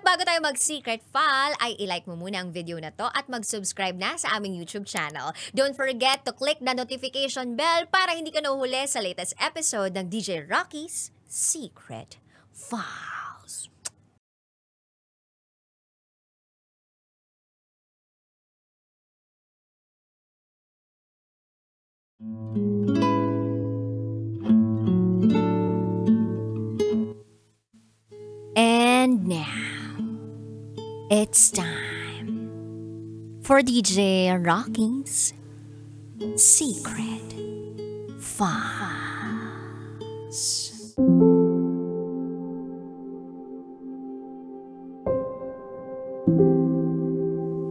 bago tayo mag-secret file, ay ilike mo muna ang video na to at mag-subscribe na sa aming YouTube channel. Don't forget to click the notification bell para hindi ka nahuhuli sa latest episode ng DJ Rocky's Secret Files. And now, it's time for DJ Rocky's Secret Files.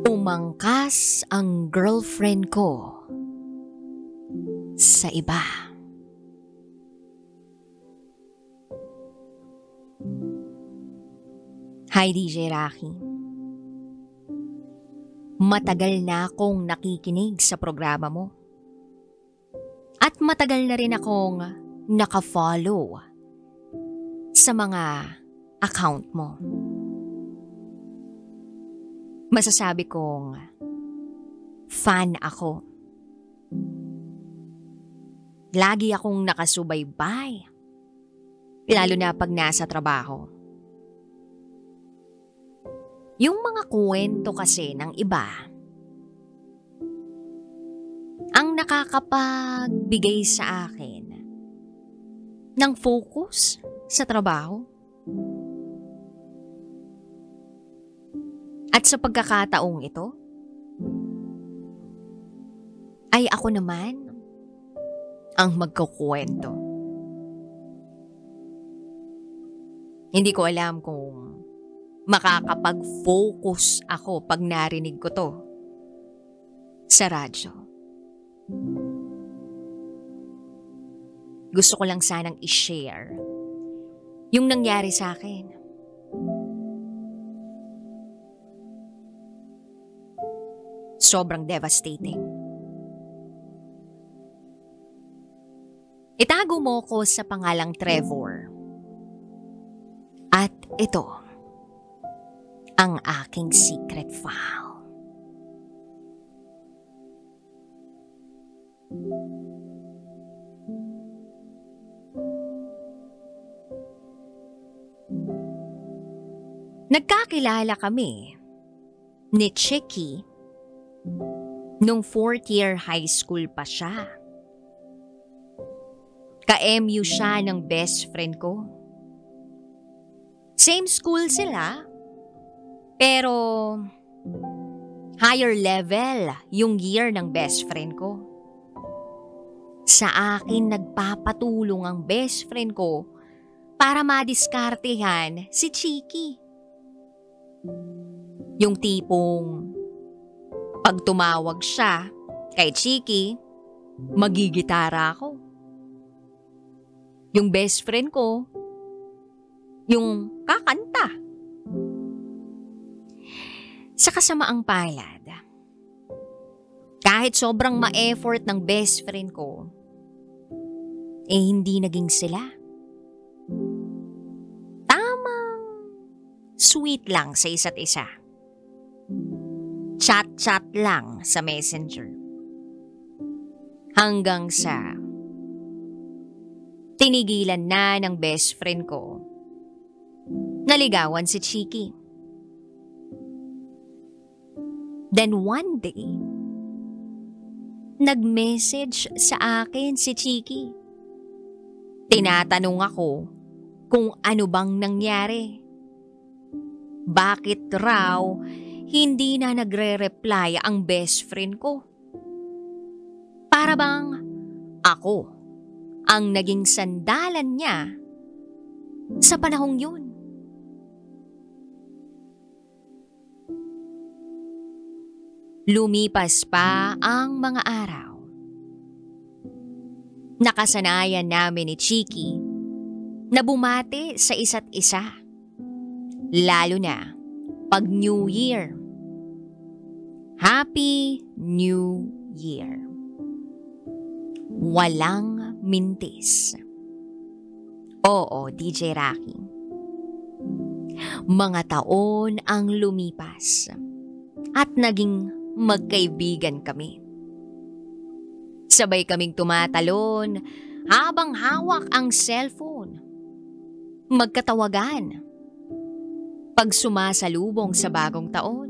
Umangkas ang girlfriend ko sa iba. Hi DJ Rocky. Matagal na akong nakikinig sa programa mo. At matagal na rin akong nakafollow sa mga account mo. Masasabi kong fan ako. Lagi akong nakasubaybay, lalo na pag nasa trabaho. Yung mga kwento kasi ng iba, ang nakakapagbigay sa akin ng focus sa trabaho. At sa pagkakataong ito, ay ako naman ang magkukwento. Hindi ko alam kung makakapag-focus ako pag narinig ko to sa radyo. Gusto ko lang sanang i-share yung nangyari sa akin. Sobrang devastating. Itago mo ko sa pangalang Trevor. At ito ang aking secret file. Nagkakilala kami ni Chicky nung 4th year high school pa siya. Ka-MU siya ng best friend ko. Same school sila, pero higher level yung year ng best friend ko. Sa akin nagpapatulong ang best friend ko para madiskartehan si Chicky. Yung tipong pag tumawag siya kay Chicky, magigitara ako. Yung best friend ko, yung kakanta. Sa kasamaang palad, kahit sobrang ma-effort ng best friend ko, hindi naging sila. Tamang sweet lang sa isa't isa. Chat-chat lang sa messenger. Hanggang sa tinigilan na ng best friend ko, naligawan si Chicky. Then one day, nag-message sa akin si Chicky. Tinatanong ako kung ano bang nangyari. Bakit raw hindi na nagre-reply ang best friend ko? Para bang ako ang naging sandalan niya sa panahong yun. Lumipas pa ang mga araw. Nakasanayan namin ni Chicky na bumati sa isa't isa. Lalo na pag New Year. Happy New Year. Walang mintis. Oo, DJ Rocky. Mga taon ang lumipas at naging magkaibigan kami. Sabay kaming tumatalon habang hawak ang cellphone. Magkatawagan pag sumasalubong sa bagong taon.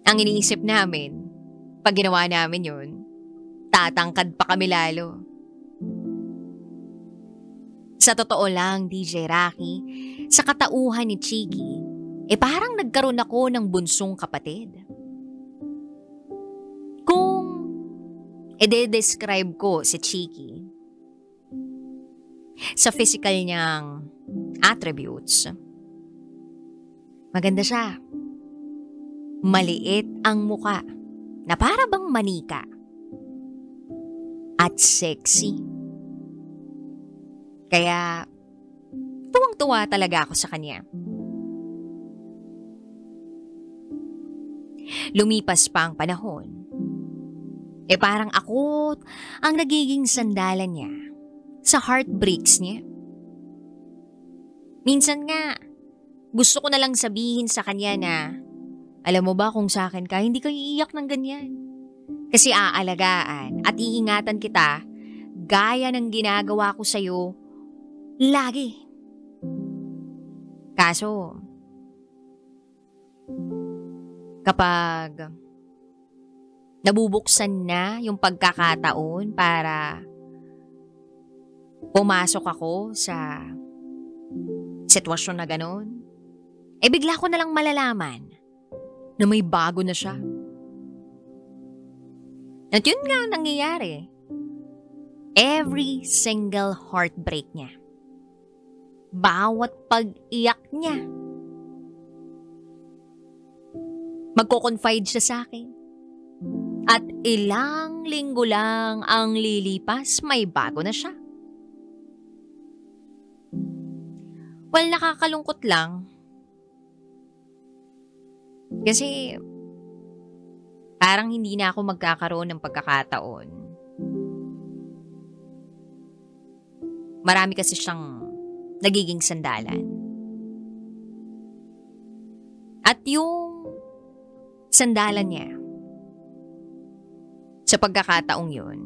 Ang iniisip namin, pag ginawa namin yun, tatangkad pa kami lalo. Sa totoo lang, DJ Rocky, sa katauhan ni Chiki, parang nagkaroon ako ng bunsong kapatid. Kung i-describe ko si Chiki, sa physical niyang attributes, maganda siya. Maliit ang muka na para bang manika. At sexy. Kaya tuwang-tuwa talaga ako sa kanya. Lumipas pa ang panahon. Parang ako ang nagiging sandalan niya sa heartbreaks niya. Minsan nga, gusto ko na lang sabihin sa kanya na, alam mo ba kung sa akin ka, hindi ka iiyak ng ganyan. Kasi aalagaan at iingatan kita gaya ng ginagawa ko sa'yo lagi. Kaso, kapag nabubuksan na yung pagkakataon para pumasok ako sa sitwasyon na gano'n, bigla ko na lang malalaman na may bago na siya. At yun nga ang nangyayari. Every single heartbreak niya. Bawat pag-iyak niya. Magko-confide siya sa akin. At ilang linggo lang ang lilipas, may bago na siya. Well, nakakalungkot lang. Kasi parang hindi na ako magkakaroon ng pagkakataon. Marami kasi siyang nagiging sandalan. At yung sandalan niya, sa pagkakataong yun,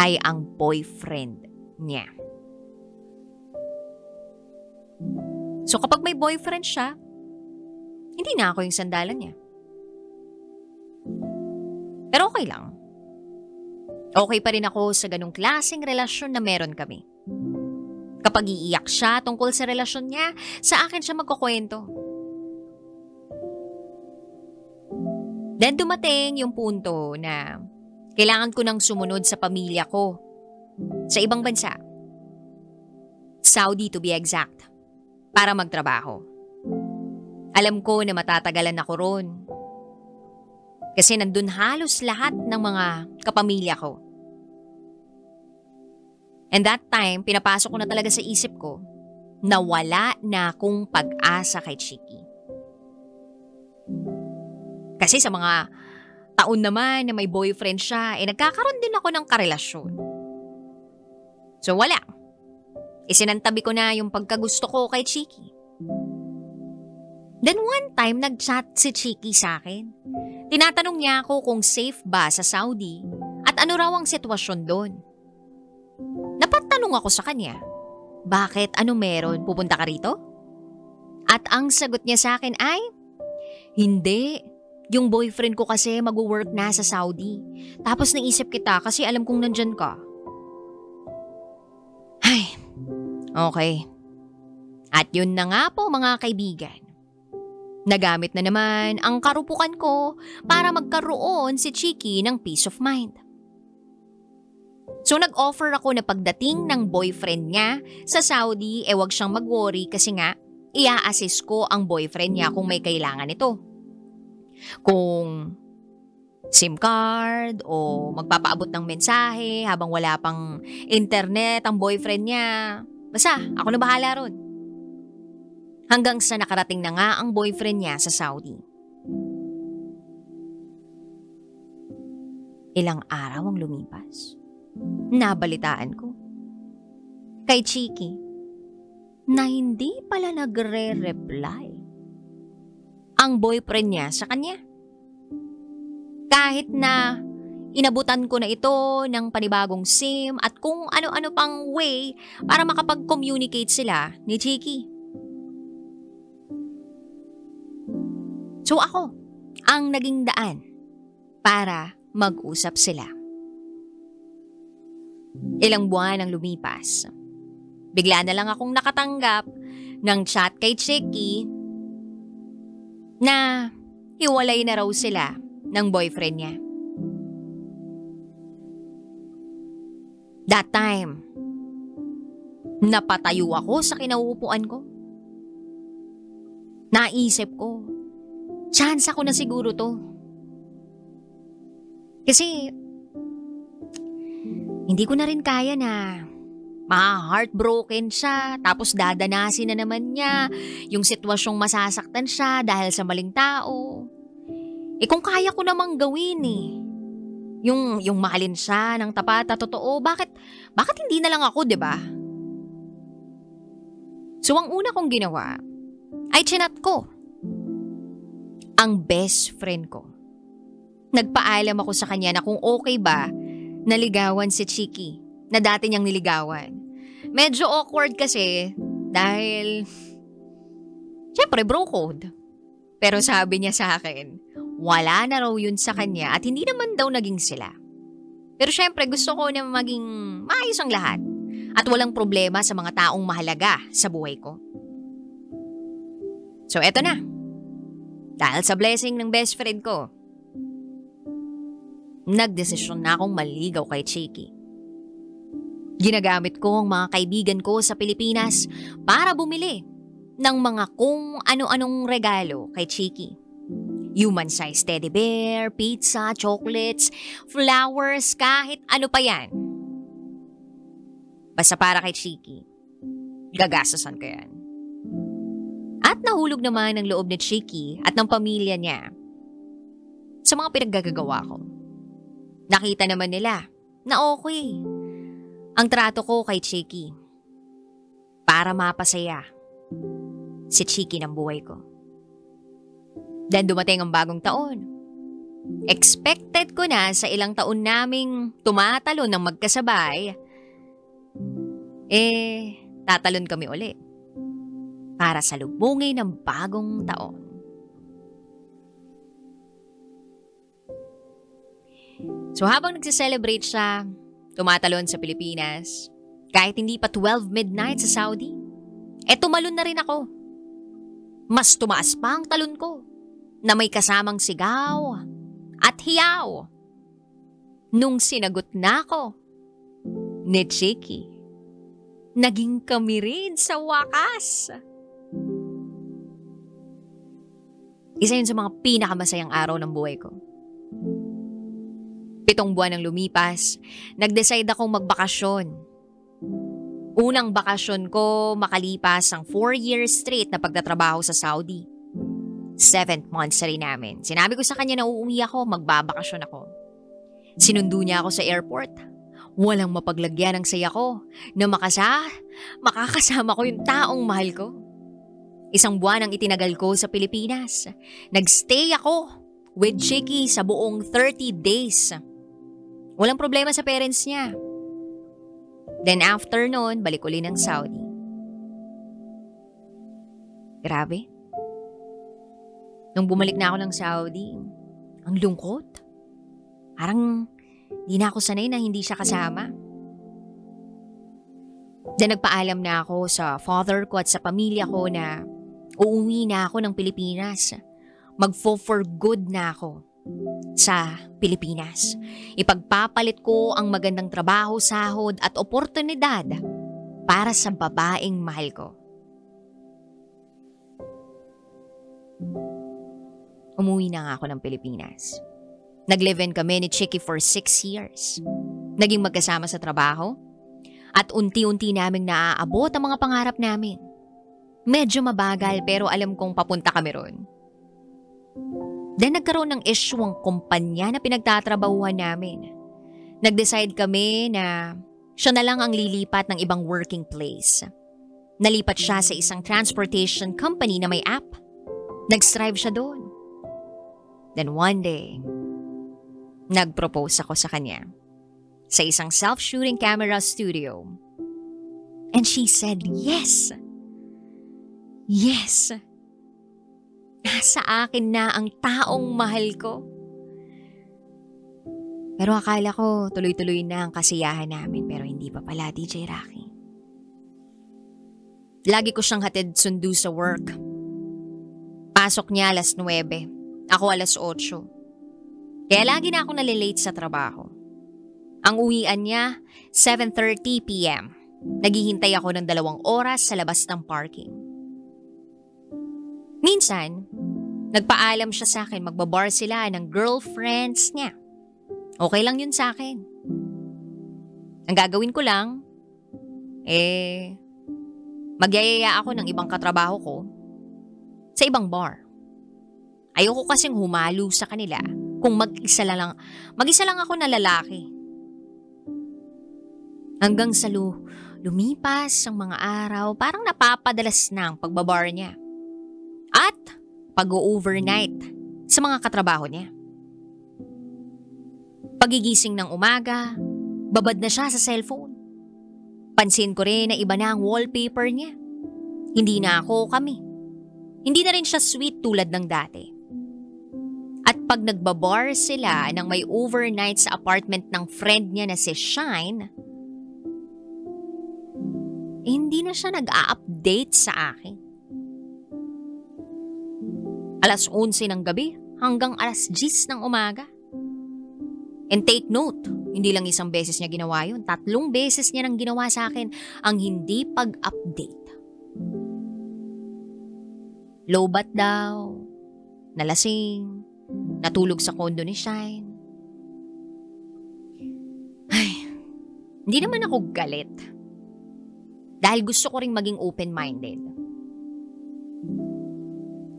ay ang boyfriend niya. So kapag may boyfriend siya, hindi na ako yung sandalan niya. Pero okay lang. Okay pa rin ako sa ganung klaseng relasyon na meron kami. Kapag iiyak siya tungkol sa relasyon niya, sa akin siya magkukwento. Then dumating yung punto na kailangan ko nang sumunod sa pamilya ko sa ibang bansa. Saudi to be exact, para magtrabaho. Alam ko na matatagalan ako ron. Kasi nandun halos lahat ng mga kapamilya ko. And that time, pinapasok ko na talaga sa isip ko na wala na akong pag-asa kay Chiki. Kasi sa mga taon naman na may boyfriend siya, nagkakaroon din ako ng karelasyon. So wala. Isinantabi ko na yung pagkagusto ko kay Chiki. Then one time, nag-chat si Chiki sa akin. Tinatanong niya ako kung safe ba sa Saudi at ano raw ang sitwasyon doon. Napatanong ako sa kanya, bakit, ano meron, pupunta ka rito? At ang sagot niya sa akin ay, hindi, yung boyfriend ko kasi mag-work na sa Saudi. Tapos naisip kita kasi alam kong nandyan ka. Ay, okay. At yun na nga po mga kaibigan. Nagamit na naman ang karupukan ko para magkaroon si Chiki ng peace of mind. So nag-offer ako na pagdating ng boyfriend niya sa Saudi, wag siyang mag-worry kasi nga ia-assist ko ang boyfriend niya kung may kailangan ito. Kung SIM card o magpapaabot ng mensahe habang wala pang internet ang boyfriend niya, basta ako na bahala ron. Hanggang sa nakarating na nga ang boyfriend niya sa Saudi. Ilang araw ang lumipas. Nabalitaan ko. kay Chiki na hindi pala nagre-reply ang boyfriend niya sa kanya. Kahit na inabutan ko na ito ng panibagong SIM at kung ano-ano pang way para makapag-communicate sila ni Chiki. So ako ang naging daan para mag-usap sila. Ilang buwan ang lumipas. Bigla na lang akong nakatanggap ng chat kay Chiki na hiwalay na raw sila ng boyfriend niya. That time, napatayo ako sa kinauupuan ko. Naisip ko, chance ako na siguro to. Kasi, hindi ko na rin kaya na ma-heartbroken siya, tapos dadanasin na naman niya yung sitwasyong masasaktan siya dahil sa maling tao. Kung kaya ko namang gawin yung mahalin siya ng tapat at totoo, bakit hindi na lang ako, 'di ba? So ang una kong ginawa ay chinat ko ang best friend ko. Nagpaalam ako sa kanya na kung okay ba naligawan si Chiki na dati niyang niligawan. Medyo awkward kasi dahil syempre bro code. Pero sabi niya sa akin, wala na raw yun sa kanya at hindi naman daw naging sila. Pero syempre gusto ko na maging maayos ang lahat at walang problema sa mga taong mahalaga sa buhay ko. So eto na. Dahil sa blessing ng best friend ko, nagdesisyon na akong maligaw kay Chiki. Ginagamit ko ang mga kaibigan ko sa Pilipinas para bumili ng mga kung ano-anong regalo kay Chiki. Human-sized teddy bear, pizza, chocolates, flowers, kahit ano pa yan. Basta para kay Chiki, gagasasan ko yan. At nahulog naman ang loob ni Chiki at ng pamilya niya sa mga pinaggagawa ko. Nakita naman nila na okay ang trato ko kay Chiki para mapasaya si Chiki ng buhay ko. Then dumating ang bagong taon. Expected ko na sa ilang taon naming tumatalo ng magkasabay, tatalon kami uli para salubungin ng bagong taon. So habang nagse-celebrate siya, tumatalon sa Pilipinas, kahit hindi pa 12 midnight sa Saudi, tumalon na rin ako. Mas tumaas pa ang talon ko na may kasamang sigaw at hiyaw. Nung sinagot na ako ni Chiki, naging kami rin sa wakas. Isa yun sa mga pinakamasayang araw ng buhay ko. 7 buwan ang lumipas, nag-decide akong magbakasyon. Unang bakasyon ko makalipas ang 4 years straight na pagtatrabaho sa Saudi. 7th monthsary namin. Sinabi ko sa kanya na uuwi ako, magbabakasyon ako. Sinundo niya ako sa airport. Walang mapaglagyan ng saya ko na makakasama ko yung taong mahal ko. 1 buwan ang itinagal ko sa Pilipinas. Nagstay ako with Chiki sa buong 30 days. Walang problema sa parents niya. Then after noon, balik uli ng Saudi. Grabe. Nung bumalik na ako ng Saudi, ang lungkot. Parang di na ako sanay na hindi siya kasama. Then nagpaalam na ako sa father ko at sa pamilya ko na uuwi na ako ng Pilipinas. For good na ako sa Pilipinas. Ipagpapalit ko ang magandang trabaho, sahod at oportunidad para sa babaeng mahal ko. Umuwi na nga ako ng Pilipinas. Nag-live-in kami ni Chiki for 6 years. Naging magkasama sa trabaho at unti-unti naming naaabot ang mga pangarap namin. Medyo mabagal pero alam kong papunta kami ron. Then nagkaroon ng issue ang kumpanya na pinagtatrabahuhan namin. Nag-decide kami na siya na lang ang lilipat ng ibang working place. Nalipat siya sa isang transportation company na may app. Nag-strive siya doon. Then one day, nag-propose ako sa kanya sa isang self-shooting camera studio. And she said yes. Yes. Nasa akin na ang taong mahal ko. Pero akala ko tuloy-tuloy na ang kasiyahan namin, pero hindi pa pala, DJ Rocky. Lagi ko siyang hatid sundo sa work. Pasok niya 9:00, ako 8:00. Kaya lagi na ako nalilate sa trabaho. Ang uwian niya, 7:30 p.m. Naghihintay ako ng 2 oras sa labas ng parking. Minsan, nagpaalam siya sa akin, magbabar sila ng girlfriends niya. Okay lang yun sa akin. Ang gagawin ko lang, magyayaya ako ng ibang katrabaho ko sa ibang bar. Ayoko kasing humalo sa kanila kung mag-isa lang ako na lalaki. Hanggang sa lumipas ang mga araw, parang napapadalas na ang pagbabar niya. At pag-overnight sa mga katrabaho niya. Pagigising ng umaga, babad na siya sa cellphone. Pansin ko rin na iba na ang wallpaper niya. Hindi na ako kami. Hindi na rin siya sweet tulad ng dati. At pag nagbabar sila nang may overnight sa apartment ng friend niya na si Shine, hindi na siya nag-a-update sa akin. 11:00 ng gabi hanggang 10:00 ng umaga. And take note, hindi lang isang beses niya ginawa yun. 3 beses niya nang ginawa sa akin ang hindi pag-update. Lowbat daw, nalasing, natulog sa kondo ni Shine. Ay, hindi naman ako galit. Dahil gusto ko ring maging open-minded.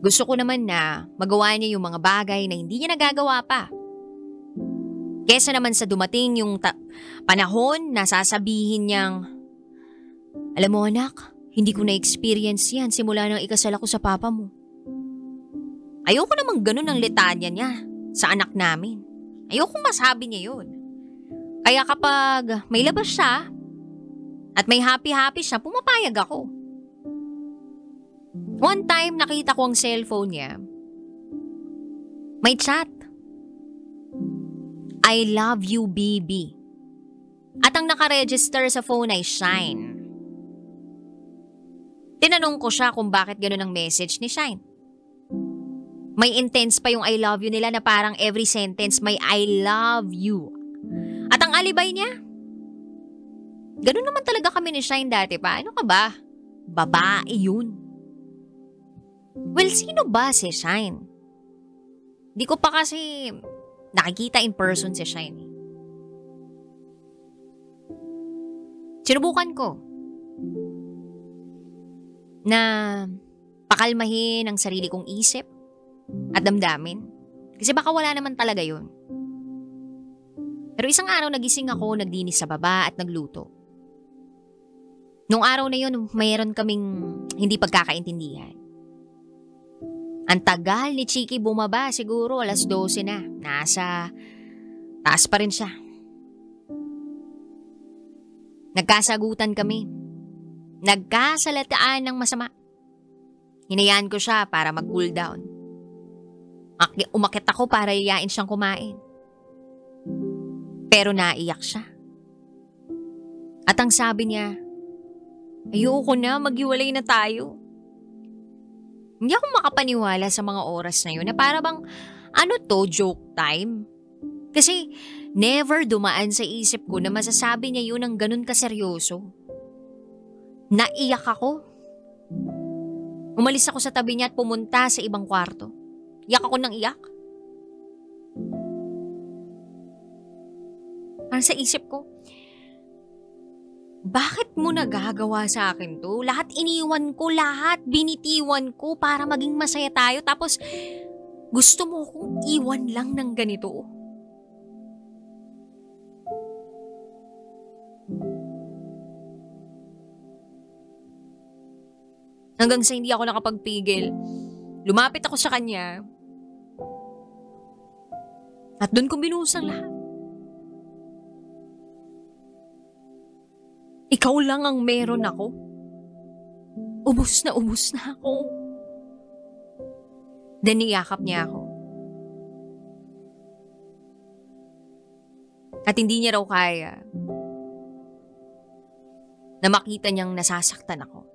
Gusto ko naman na magawa niya yung mga bagay na hindi niya nagagawa pa. Kesa naman sa dumating yung panahon na sasabihin niyang, alam mo anak, hindi ko na-experience yan simula nang ikasal ako sa papa mo. Ayoko namang ganun ang litanya niya sa anak namin. Ayoko masabi niya yun. Kaya kapag may labas siya at may happy-happy siya, pumapayag ako. One time nakita ko ang cellphone niya. May chat. I love you, baby. At ang nakaregister sa phone ay Shine. Tinanong ko siya kung bakit ganun ang message ni Shine. May intense pa yung I love you nila na parang every sentence may I love you. At ang alibay niya, ganun naman talaga kami ni Shine dati pa. Ano ka ba? Babae yun. Well, sino ba si Shine? Di ko pa kasi nakikita in person si Shine. Sinubukan ko na pakalmahin ang sarili kong isip at damdamin. Kasi baka wala naman talaga yun. Pero isang araw nagising ako, nagdinis sa baba at nagluto. Nung araw na yun, mayroon kaming hindi pagkakaintindihan. Ang tagal ni Chiki bumaba, siguro 12:00 na. Nasa taas pa rin siya. Nagkasagutan kami. Nagkasalataan ng masama. Hinayaan ko siya para mag-cool down. Umakit ako para iyain siyang kumain. Pero naiyak siya. At ang sabi niya, ayoko na, maghiwalay na tayo. Hindi ako makapaniwala sa mga oras na yun na para bang, joke time? Kasi never dumaan sa isip ko na masasabi niya yun ng ganun kaseryoso. Naiyak ako. Umalis ako sa tabi niya at pumunta sa ibang kwarto. Iyak ako ng iyak. Parang sa isip ko, bakit mo nagagawa sa akin to? Lahat iniwan ko, lahat binitiwan ko para maging masaya tayo. Tapos gusto mo akong iwan lang ng ganito. Hanggang sa hindi ako nakapagpigil. Lumapit ako sa kanya. At doon ko binuhos ang lahat. Ikaw lang ang meron ako. Ubus na ako. Then niyakap niya ako. At hindi niya raw kaya na makita niyang nasasaktan ako.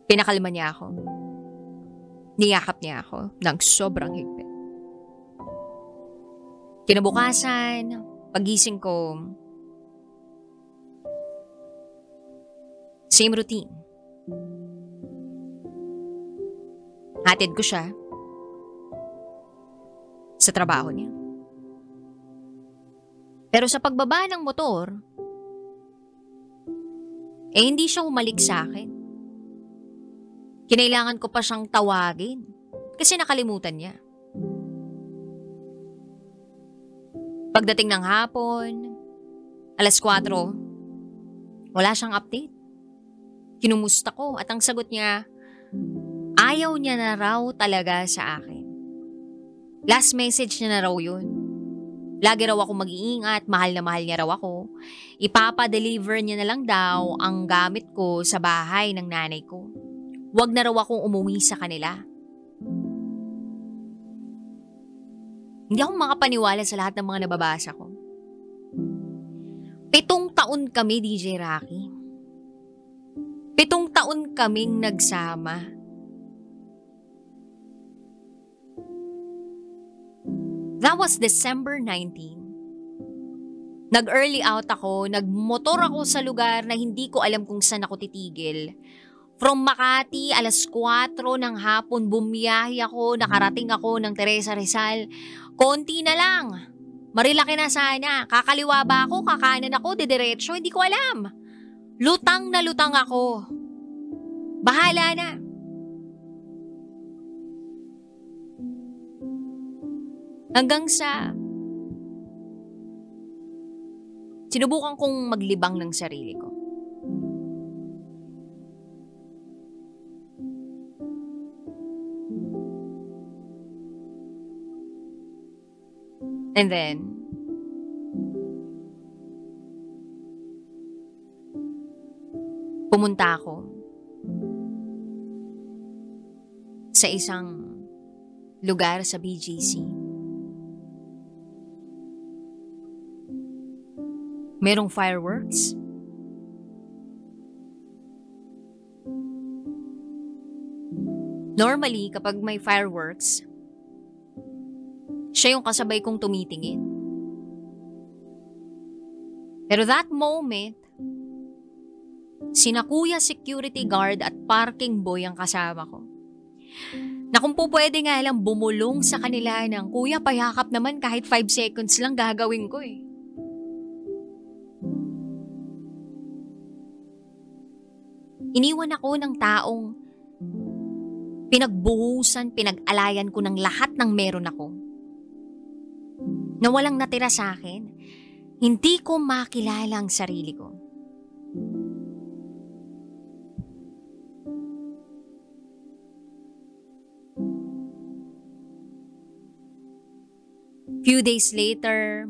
Pinakalma niya ako. Niyakap niya ako ng sobrang higpit. Kinabukasan, pagising ko, same routine. Hatid ko siya sa trabaho niya. Pero sa pagbaba ng motor, hindi siya humalik sa akin. Kinailangan ko pa siyang tawagin kasi nakalimutan niya. Pagdating ng hapon, 4:00, wala siyang update. Kinumusta ko at ang sagot niya, ayaw niya na raw talaga sa akin. Last message niya na raw yun. Lagi raw ako mag-iingat, mahal na mahal niya raw ako. Ipapa-deliver niya na lang daw ang gamit ko sa bahay ng nanay ko. Huwag na raw akong umuwi sa kanila. Hindi ako makapaniwala sa lahat ng mga nababasa ko. 7 taon kami, DJ Rocky. 7 taon kaming nagsama. That was December 19. Nag-early out ako, nagmotor ako sa lugar na hindi ko alam kung saan ako titigil. From Makati, 4:00 ng hapon, bumiyahe ako, nakarating ako ng Teresa Rizal. Konti na lang. Marilaki na sana. Kakaliwa ba ako, kakanan ako, didiretso, hindi ko alam. Lutang na lutang ako. Bahala na. Hanggang sa sinubukan kong maglibang ng sarili ko. And then, pumunta ako sa isang lugar sa BGC. Merong fireworks. Normally, kapag may fireworks, siya yung kasabay kong tumitingin. Pero that moment, sina kuya security guard at parking boy ang kasama ko. Na kung po pwede nga lang bumulong sa kanila ng, kuya, payakap naman kahit 5 seconds lang gagawin ko eh. Iniwan ako ng taong pinagbuhusan, pinag-alayan ko ng lahat ng meron ako. Na walang natira sa akin, hindi ko makilala ang sarili ko. Few days later,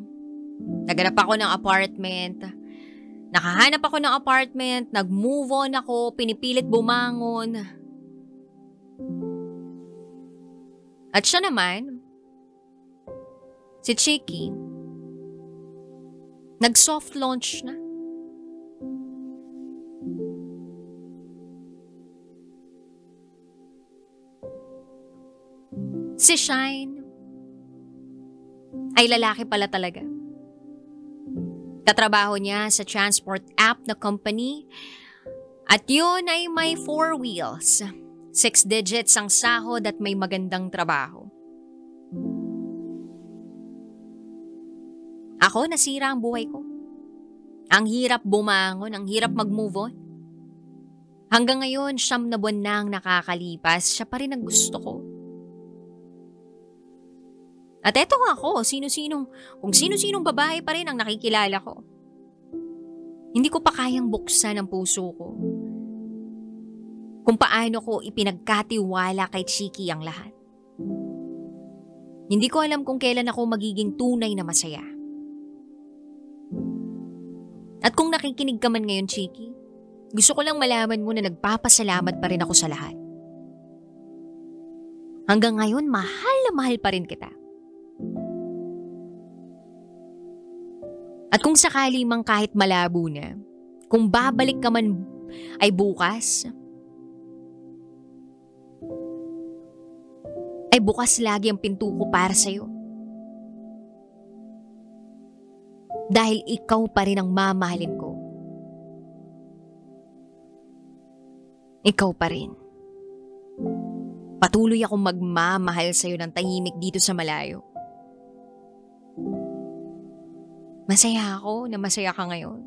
naghanap ako ng apartment. Nakahanap ako ng apartment, nag-move on ako, pinipilit bumangon. At siya naman, si Chiki, nag-soft launch na. Si Shine ay lalaki pala talaga. Katrabaho niya sa transport app na company at yun ay may 4 wheels. 6 digits ang sahod at may magandang trabaho. Ako, nasira ang buhay ko. Ang hirap bumangon, ang hirap mag-move on. Hanggang ngayon, 9 na buwan na ang nakakalipas, siya pa rin ang gusto ko. At eto nga ako, kung sino-sinong babae pa rin ang nakikilala ko. Hindi ko pa kayang buksan ang puso ko. Kung paano ko ipinagkatiwala kay Chiki ang lahat. Hindi ko alam kung kailan ako magiging tunay na masaya. At kung nakikinig ka man ngayon, Chiki, gusto ko lang malaman mo na nagpapasalamat pa rin ako sa lahat. Hanggang ngayon, mahal na mahal pa rin kita. At kung sakali mang kahit malabo na, kung babalik ka man ay bukas, ay bukas lagi ang pinto ko para sa'yo. Dahil ikaw pa rin ang mamahalin ko. Ikaw pa rin. Patuloy akong magmamahal sa'yo ng tahimik dito sa malayo. Masaya ako na masaya ka ngayon.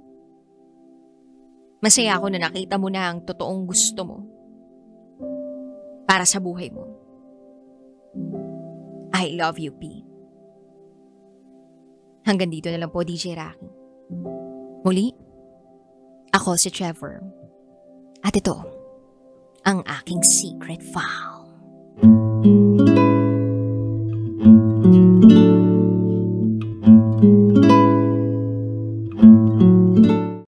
Masaya ako na nakita mo na ang totoong gusto mo para sa buhay mo. I love you, P. Hanggang dito na lang po, DJ Rocky. Muli, ako si Trevor. At ito, ang aking secret file.